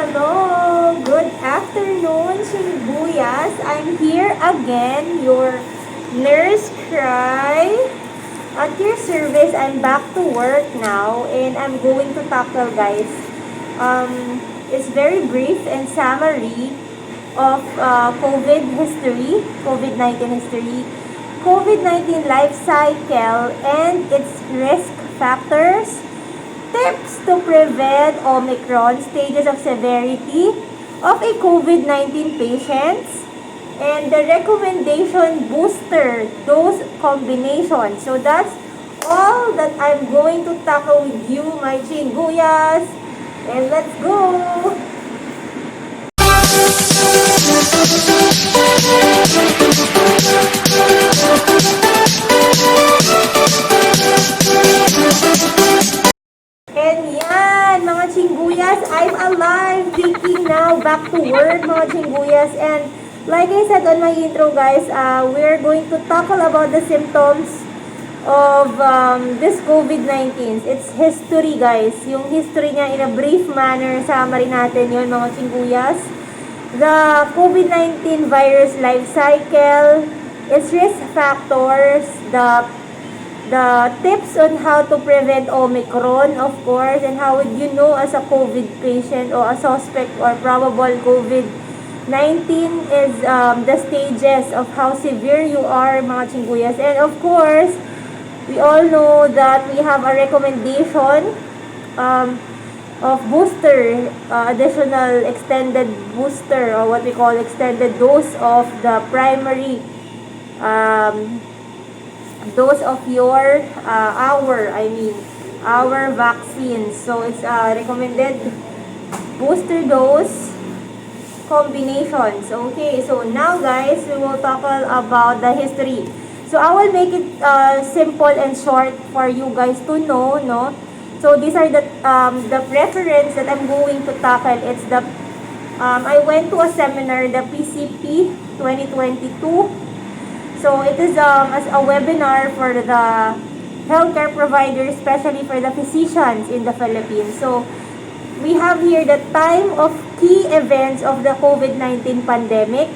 Hello! Good afternoon, Sibuyas. I'm here again, your Nurse Cry. At your service, I'm back to work now and I'm going to tackle, guys, it's very brief and summary of COVID-19 history, COVID-19 life cycle and its risk factors, tips to prevent Omicron, stages of severity of a COVID-19 patients, and the recommendation booster dose combination. So that's all that I'm going to tackle with you, my chinguyas. And let's go! And yan, mga chingguyas, I'm alive, thinking now, back to work, mga chingguyas. And like I said on my intro, guys, we're going to tackle about the symptoms of this COVID-19. It's history, guys. Yung history niya in a brief manner, summary natin yun, mga chingguyas. The COVID-19 virus life cycle, its risk factors, the tips on how to prevent Omicron, of course, and how would you know as a COVID patient or a suspect or probable COVID-19 is the stages of how severe you are, mga chingguyas. And of course, we all know that we have a recommendation of booster, additional extended booster, or what we call extended dose of the primary dose of your our vaccine. So it's recommended booster dose combinations. Okay, so now guys, we will tackle about the history. So I will make it simple and short for you guys to know, no? So these are the reference that I'm going to tackle. It's the I went to a seminar, the PCP 2022. So it is as a webinar for the healthcare providers, especially for the physicians in the Philippines. So we have here the time of key events of the COVID-19 pandemic.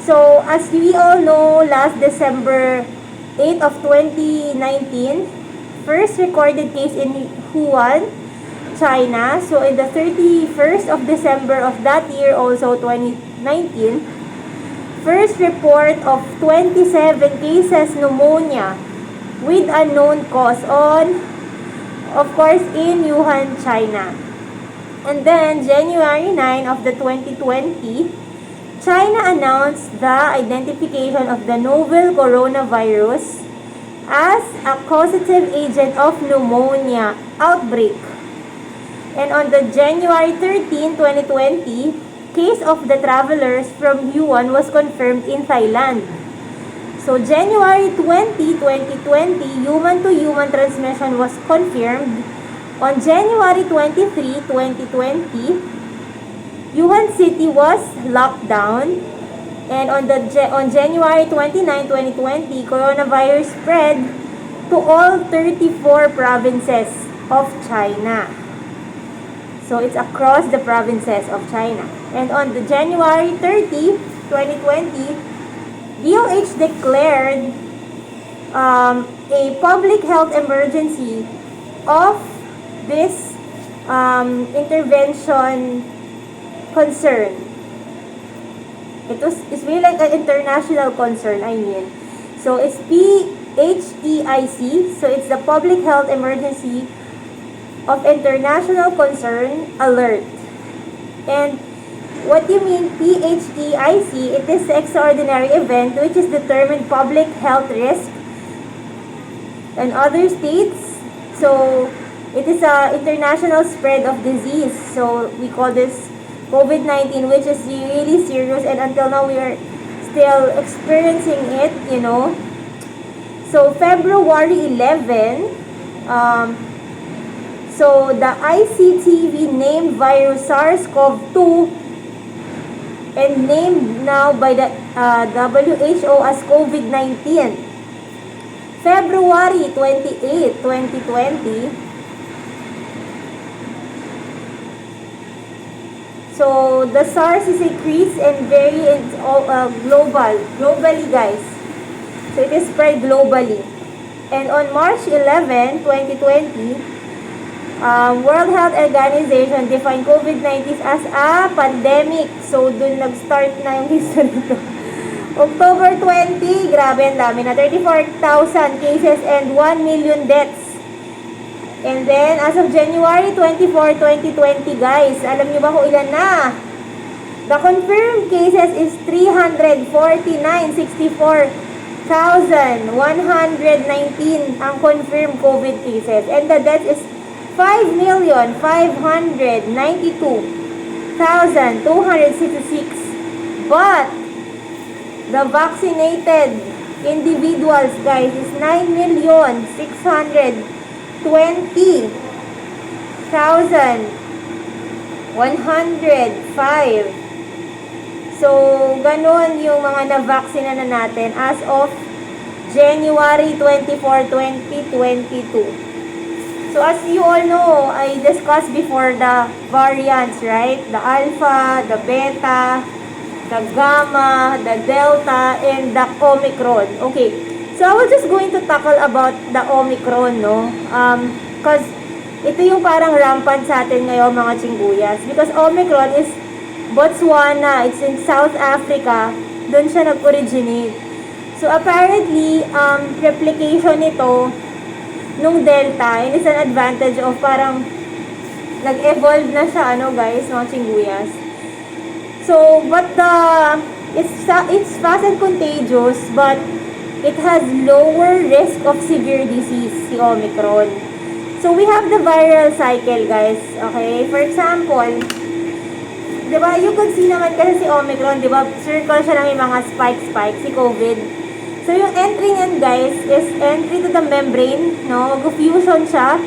So as we all know, last December 8 of 2019, first recorded case in Wuhan, China. So in the 31st of December of that year, also 2019, first report of 27 cases pneumonia with unknown cause on, of course, in Wuhan, China. And then, January 9 of the 2020, China announced the identification of the novel coronavirus as a causative agent of pneumonia outbreak. And on the January 13, 2020, case of the travelers from Wuhan was confirmed in Thailand. So January 20, 2020, human-to-human transmission was confirmed. On January 23, 2020, Wuhan City was locked down. And on January 29, 2020, coronavirus spread to all 34 provinces of China. So it's across the provinces of China. And on the January 30, 2020, DOH declared a public health emergency of this intervention concern. It's really like an international concern, I mean. So it's PHEIC, so it's the Public Health Emergency of International Concern Alert. And what you mean PHEIC, it is the extraordinary event which is determined public health risk in other states. So it is a international spread of disease. So we call this COVID-19, which is really serious, and until now we are still experiencing it, you know. So February 11, so the ICTV named virus SARS-CoV-2 and named now by the WHO as COVID-19. February 28, 2020. So, the SARS is increased and globally guys. So, it is spread globally. And on March 11, 2020, World Health Organization defined COVID-19 as a pandemic. So, dun nag-start na yung history nito. October 20, grabe, ang dami na. 34,000 cases and 1 million deaths. And then, as of January 24, 2020, guys, alam nyo ba kung ilan na? The confirmed cases is 349,64,119 ang confirmed COVID cases. And the deaths is 5,592,266. But, the vaccinated individuals, guys, is 9,620,105. So, ganun yung mga na-vaccina na natin as of January 24, 2022. So, as you all know, I discussed before the variants, right? The Alpha, the Beta, the Gamma, the Delta, and the Omicron. Okay, so I was just going to tackle about the Omicron, no? Because ito yung parang rampant sa atin ngayon, mga chingguyas. Because Omicron is Botswana, it's in South Africa. Doon siya nag-originate. So apparently, replication nito nung Delta, and it's an advantage of parang nag-evolve na siya, ano guys, mga chingguyas. So, but it's fast and contagious, but it has lower risk of severe disease, si Omicron. So, we have the viral cycle, guys. Okay? For example, diba, you could see naman kasi si Omicron, diba, circle siya ng mga spike, si COVID. So, yung entry niyan, guys, is entry to the membrane, no? Mag-fusion siya.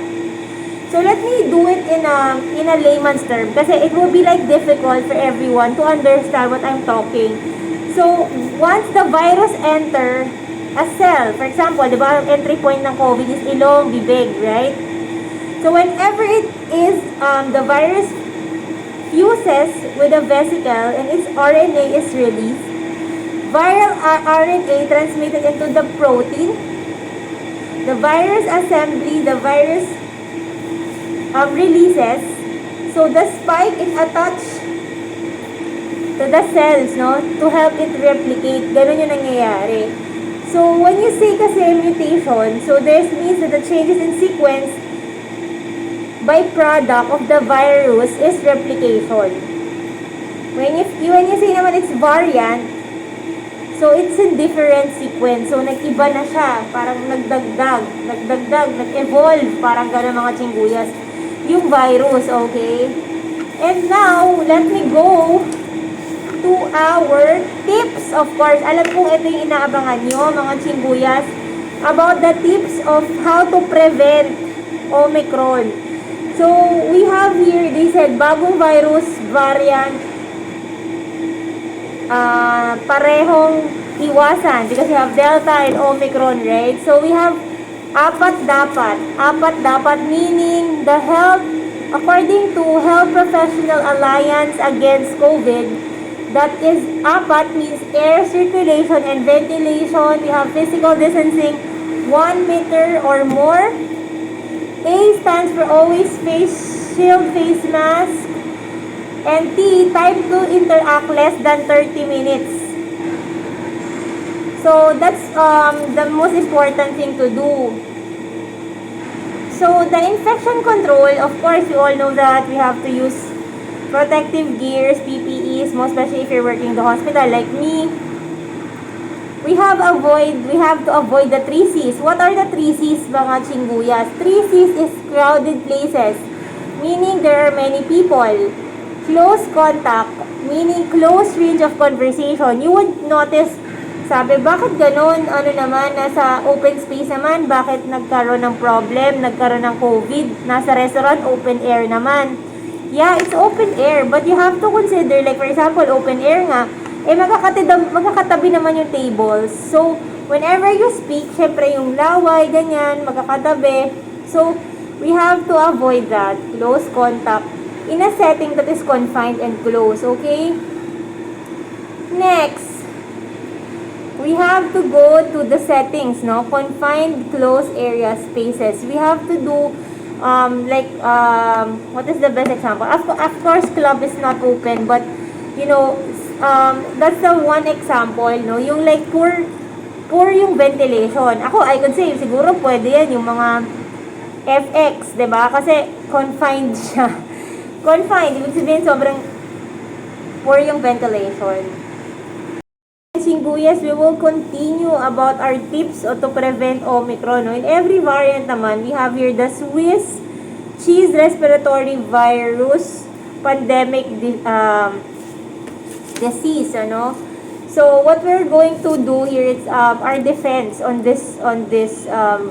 So, let me do it in a layman's term kasi it will be like difficult for everyone to understand what I'm talking. So, once the virus enter a cell, for example, di ba, ang entry point ng COVID is ilong, bibig, right? So, whenever it is, the virus fuses with a vesicle and its RNA is released, viral RNA transmitted into the protein, the virus assembly, the virus releases. So, the spike is attached to the cells, no? To help it replicate. Ganun yung nangyayari. So, when you say kasi mutation, so this means that the changes in sequence byproduct of the virus is replication. When you say naman it's variant, so it's in different sequence. So, nag-iba na siya. Parang nagdagdag, nag-evolve. Parang gano'n mga chingguyas. Yung virus, okay? And now, let me go to our tips. Of course, alam kong ito yung inaabangan nyo, mga chingguyas, about the tips of how to prevent Omicron. So, we have here, they said, bagong virus, variant, parehong iwasan because we have Delta and Omicron, right? So, we have apat dapat meaning the health, according to Health Professional Alliance Against COVID, that is apat means air circulation and ventilation. We have physical distancing 1 meter or more. A stands for always face shield, face mask, and T, time to interact less than 30 minutes. So, that's the most important thing to do. So, the infection control, of course, we all know that we have to use protective gears, PPEs, most especially if you're working in the hospital like me. We have to avoid the 3 C's. What are the 3 C's, mga chingguyas? 3 C's is crowded places, meaning there are many people. Close contact, meaning close range of conversation. You would notice, sabi, bakit ganun? Ano naman, nasa open space naman, bakit nagkaroon ng problem, nagkaroon ng COVID? Nasa restaurant, open air naman. Yeah, it's open air, but you have to consider, like for example, open air nga, magkakatabi naman yung tables. So, whenever you speak, syempre yung laway, ganyan, magkakatabi. So, we have to avoid that, close contact. in a setting that is confined and closed, okay? Next, we have to go to the settings, no? Confined, closed area spaces. We have to do, what is the best example? Of course, club is not open, but, you know, that's the one example, no? Yung like, poor yung ventilation. I could say, siguro pwede yan, yung mga FX, diba? Kasi, confined siya. Confined, ibig sabihin, sobrang poor yung ventilation. Singuyas, we will continue about our tips to prevent Omicron. No? In every variant naman, we have here the Swiss cheese respiratory virus pandemic disease. Ano? So, what we're going to do here is our defense on this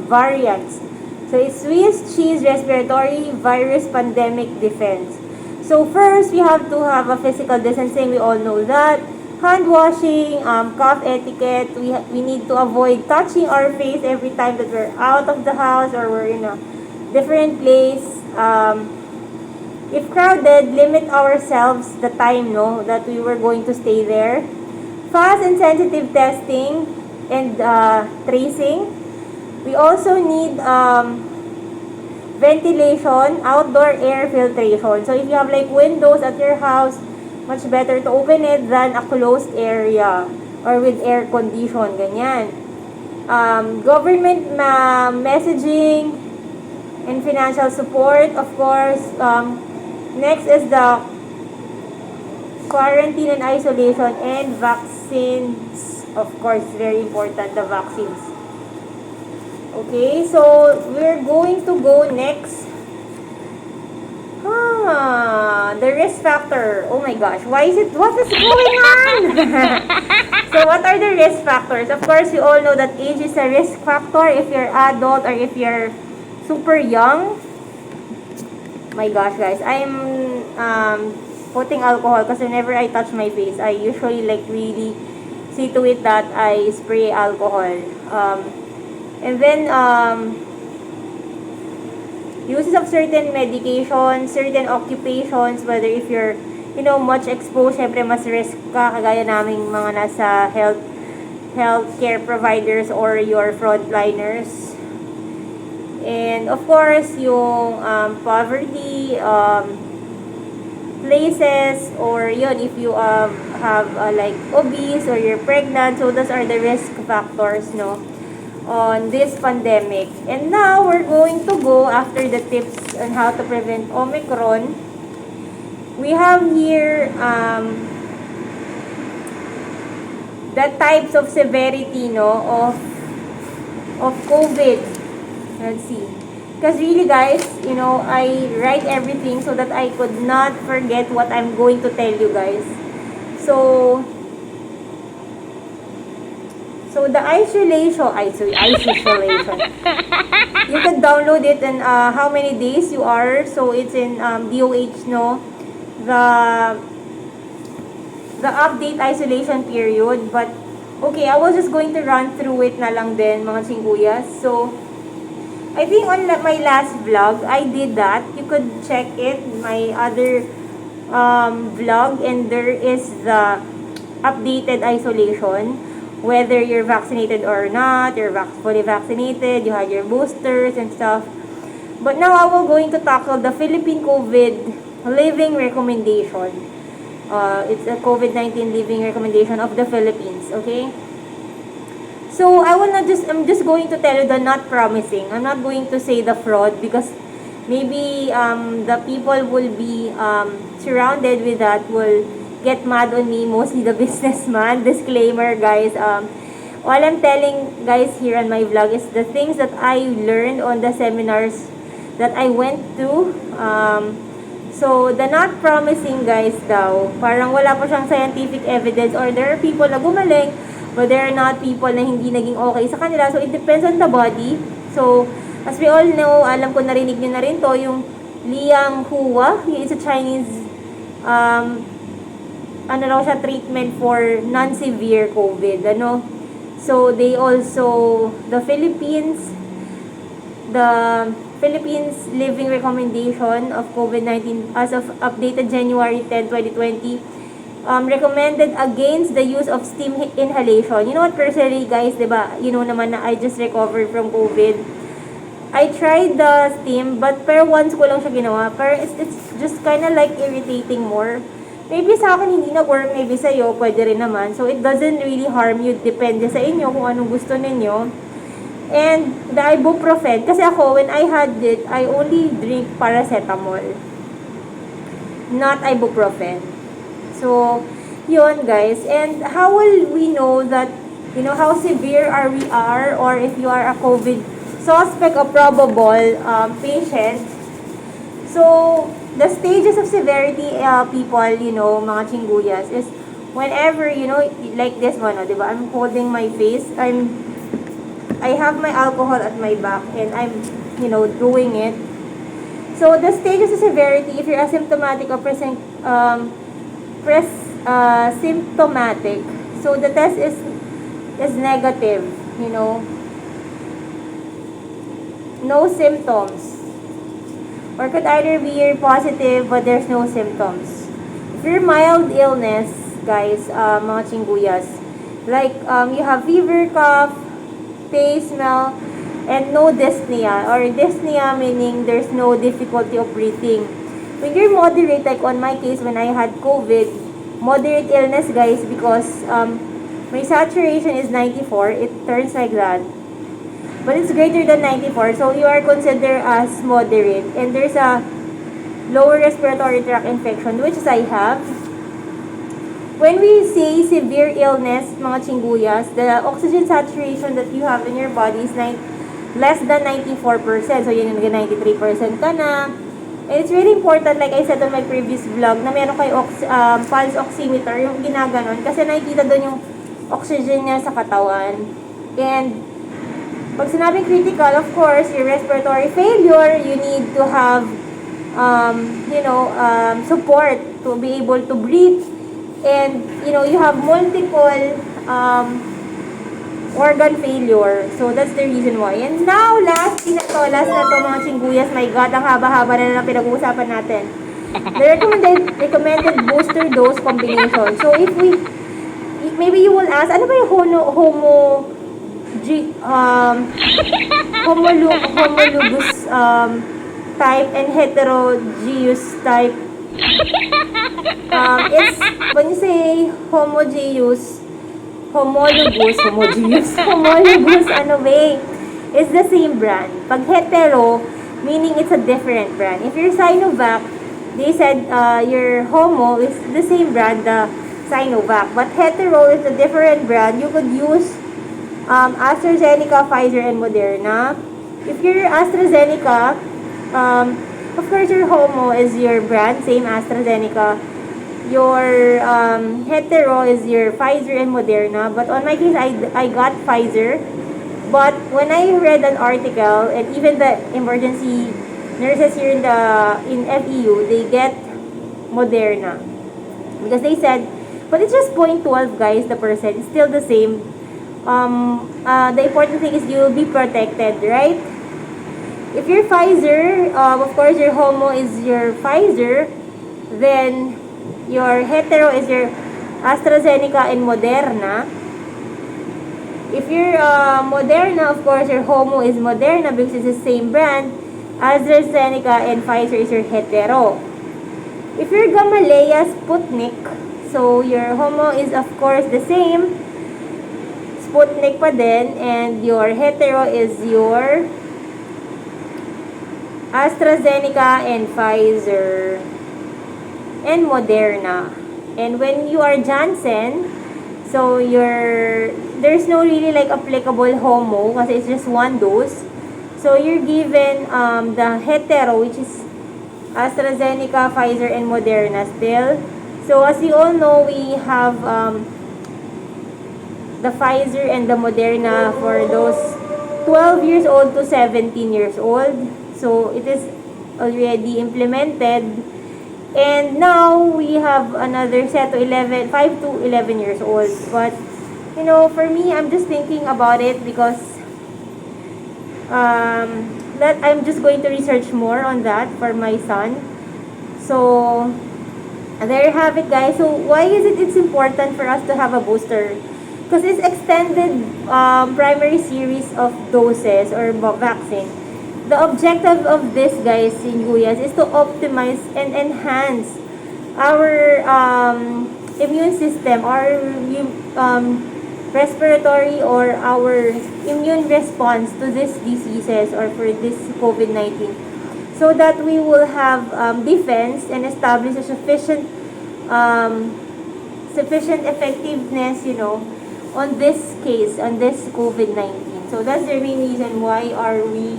variants. So, it's Swiss cheese respiratory virus pandemic defense. So, first, we have to have a physical distancing. We all know that. Hand washing, cough etiquette. We need to avoid touching our face every time that we're out of the house or we're in a different place. If crowded, limit ourselves the time, no, that we were going to stay there. Fast and sensitive testing and tracing. We also need ventilation, outdoor air filtration. So if you have like windows at your house, much better to open it than a closed area or with air condition, ganyan. Government messaging and financial support, of course. Next is the quarantine and isolation and vaccines. Of course, very important, the vaccines. Okay, so we're going to go next. The risk factor. Oh my gosh, what is going on? So what are the risk factors? Of course, you all know that age is a risk factor if you're adult or if you're super young. My gosh, guys, I'm putting alcohol because whenever I touch my face, I usually like really see to it that I spray alcohol. And then uses of certain medications, certain occupations, whether if you're, much exposed, syempre mas risk ka, kagaya naming mga nasa healthcare providers or your frontliners. And of course, yung poverty, places, or yun, if you have like obese or you're pregnant, so those are the risk factors, no, on this pandemic. And now, we're going to go after the tips on how to prevent Omicron. We have here the types of severity, no, of COVID. Let's see. Because really, guys, I write everything so that I could not forget what I'm going to tell you guys. So the isolation, you can download it and how many days you are. So it's in DOH, no, the update isolation period. But okay, I was just going to run through it na lang din, mga singuyas. So I think on my last vlog, I did that. You could check it, my other vlog, and there is the updated isolation, whether you're vaccinated or not, you're fully vaccinated, you had your boosters and stuff. But now I will going to tackle the Philippine COVID living recommendation. It's a COVID-19 living recommendation of the Philippines, okay? So I'm just going to tell you the not promising. I'm not going to say the fraud because maybe the people will be surrounded with that will get mad on me, mostly the businessman. Disclaimer, guys. All I'm telling guys here on my vlog is the things that I learned on the seminars that I went to. So the not promising, guys, daw, parang wala pa siyang scientific evidence, or there are people na gumaling, but there are not people na hindi naging okay sa kanila. So it depends on the body. So as we all know, alam ko narinig nyo na rin to, yung Liang Hua, he is a Chinese treatment for non-severe COVID, So they also, the Philippines, the Philippines Living Recommendation of COVID-19 as of updated January 10, 2020, recommended against the use of steam inhalation. You know what, personally guys, diba, you know naman na I just recovered from COVID. I tried the steam, but per once ko lang siya ginawa. Pero it's just kind of like irritating more. Maybe sa akin hindi nag-work, maybe sa'yo, pwede rin naman. So, it doesn't really harm you. Depende sa inyo kung anong gusto ninyo. And the ibuprofen, kasi ako, when I had it, I only drink paracetamol. Not ibuprofen. So, yun guys. And how will we know that, you know, how severe we are, or if you are a COVID suspect or probable patient? So, the stages of severity, people, you know, mga chingguyas, is whenever, you know, like this one, diba? I'm holding my face. I have my alcohol at my back, and I'm, you know, doing it. So, the stages of severity, if you're asymptomatic or symptomatic, so the test is negative, you know, no symptoms, or could either be you're positive but there's no symptoms. If you're mild illness, guys, mga chingguyas, like you have fever, cough, taste, smell, and no dyspnea, or dyspnea meaning there's no difficulty of breathing. When you're moderate, like on my case when I had COVID, moderate illness guys, because my saturation is 94, it turns like that. But it's greater than 94, so you are considered as moderate. And there's a lower respiratory tract infection, which is I have. When we say severe illness, mga chingguyas, the oxygen saturation that you have in your body is less than 94%. So, yun yung 93% ka na. And it's really important, like I said on my previous vlog, na meron kayo pulse oximeter, yung ginaganon, kasi nakikita doon yung oxygen niya sa katawan. And pag sinabing critical, of course, your respiratory failure, you need to have, support to be able to breathe. And, you know, you have multiple organ failure. So, that's the reason why. And now, last na to mga chingguyas. My God, ang haba-haba na lang pinag-uusapan natin. The recommended booster dose combination. So, maybe you will ask, ano ba yung homologous type and heterogeneous type? It's when you say homologous, it's the same brand. Pag hetero, meaning it's a different brand. If you're Sinovac, they said your homo is the same brand, the Sinovac. But hetero is a different brand. You could use AstraZeneca, Pfizer, and Moderna. If you're AstraZeneca, of course your homo is your brand, same AstraZeneca. Your hetero is your Pfizer and Moderna. But on my case, I got Pfizer. But when I read an article, and even the emergency nurses here in FEU, they get Moderna. Because they said, but it's just 0.12 guys, the percent. It's still the same. The important thing is you will be protected, right? If you're Pfizer, of course your homo is your Pfizer, then your hetero is your AstraZeneca and Moderna. If you're Moderna, of course your homo is Moderna because it's the same brand. AstraZeneca and Pfizer is your hetero. If you're Gamaleya Sputnik, so your homo is of course the same, Sputnik pa din, and your hetero is your AstraZeneca and Pfizer and Moderna. And when you are Janssen, so there's no really like applicable homo kasi it's just one dose. So you're given the hetero, which is AstraZeneca, Pfizer, and Moderna still. So as you all know, we have the Pfizer and the Moderna for those 12 years old to 17 years old. So it is already implemented. And now we have another set to 5 to 11 years old. But for me, I'm just thinking about it because I'm just going to research more on that for my son. So, there you have it, guys. So, why is it's important for us to have a booster? Because it's extended primary series of doses or vaccine. The objective of this, guys, in Guyas, is to optimize and enhance our immune system, our respiratory or our immune response to these diseases or for this COVID-19, so that we will have defense and establish a sufficient effectiveness, on this case, on this COVID-19. So that's the main reason why are we,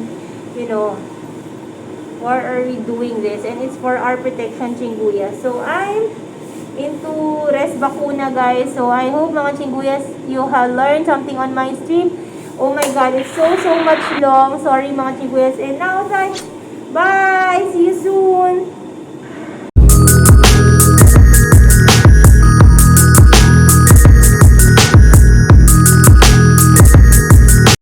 doing this, and it's for our protection, Chinguya. So I'm into res bakuna, guys. So I hope mga Chinguyas, you have learned something on my stream. Oh my god, it's so much long. Sorry mga Chinguyas. And now, guys, bye! See you soon!